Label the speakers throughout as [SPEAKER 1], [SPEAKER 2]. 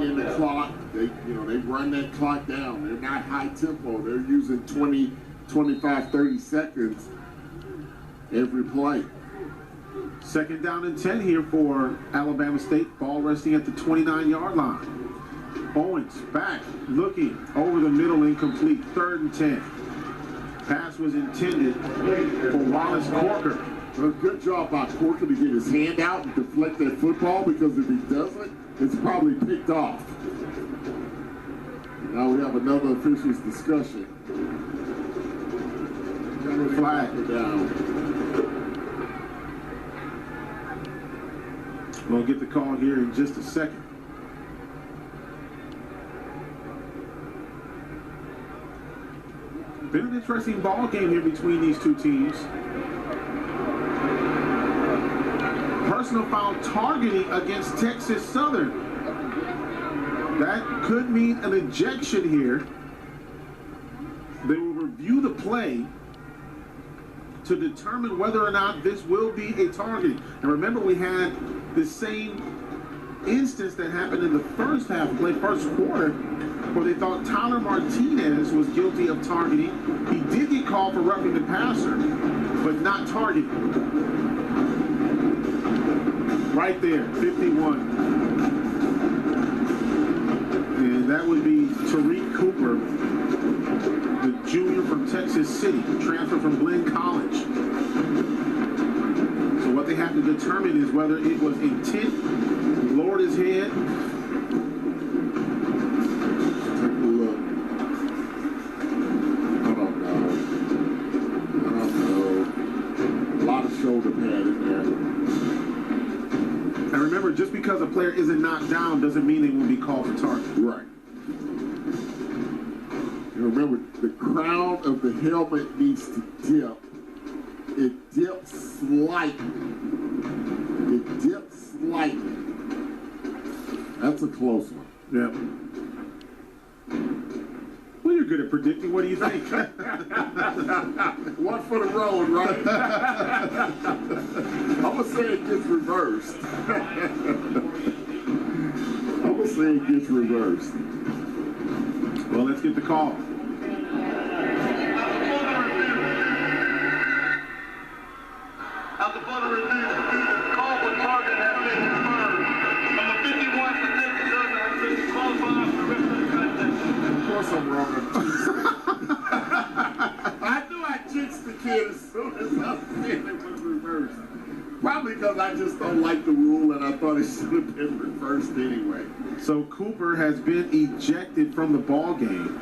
[SPEAKER 1] in the clock. They run that clock down. They're not high tempo. They're using 20, 25, 30 seconds every play.
[SPEAKER 2] 2nd down and 10 here for Alabama State. Ball resting at the 29-yard line. Owens back, looking over the middle, incomplete. 3rd and 10. Pass was intended for Wallace Corker.
[SPEAKER 1] A good job by Corker to get his hand out and deflect that football, because if he doesn't, it's probably picked off. Now we have another officials discussion.
[SPEAKER 2] Flag
[SPEAKER 1] down.
[SPEAKER 2] We'll get the call here in just a second. Been an interesting ball game here between these two teams. Personal foul targeting against Texas Southern. That could mean an ejection here. They will review the play to determine whether or not this will be a targeting. And remember, we had the same instance that happened in the first half of play, first quarter, where they thought Tyler Martinez was guilty of targeting. He did get called for roughing the passer, but not targeting. Right there, 51. And that would be Tariq Cooper, the junior from Texas City, transferred from Glenn College. So what they have to determine is whether it was intent, lowered his head.
[SPEAKER 1] Take a look. I don't know. A lot of shoulder pad in there.
[SPEAKER 2] And remember, just because a player isn't knocked down doesn't mean they will be called for target.
[SPEAKER 1] Right. And remember, the crown of the helmet needs to dip. It dips slightly. It dips slightly. That's a close one.
[SPEAKER 2] Yeah. Well, you're good at predicting. What do you think?
[SPEAKER 1] One for the road, right? I'm going to say it gets reversed. I'm going to say it gets reversed.
[SPEAKER 2] Well, let's get the call.
[SPEAKER 3] After further review, call for target has been confirmed. Number 51 for Texas Southern has been qualified for the rest of the contest.
[SPEAKER 1] Of course I'm wrong. I knew I jinxed the kid as soon as I said it was reversed. Probably because I just don't like the rule and I thought it should have been reversed anyway.
[SPEAKER 2] So Cooper has been ejected from the ball game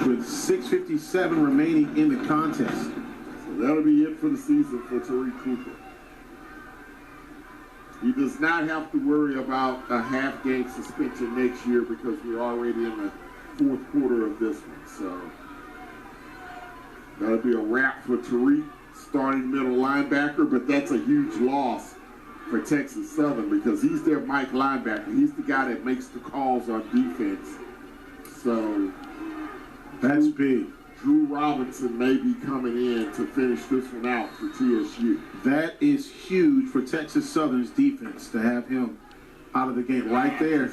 [SPEAKER 2] with 6:57 remaining in the contest.
[SPEAKER 1] So that'll be it for the season for Tariq Cooper. He does not have to worry about a half-game suspension next year because we're already in the 4th quarter of this one. So that'll be a wrap for Tariq, starting middle linebacker, but that's a huge loss for Texas Southern because he's their Mike linebacker. He's the guy that makes the calls on defense. So
[SPEAKER 2] that's big.
[SPEAKER 1] Drew Robinson may be coming in to finish this one out for TSU.
[SPEAKER 2] That is huge for Texas Southern's defense to have him out of the game right there.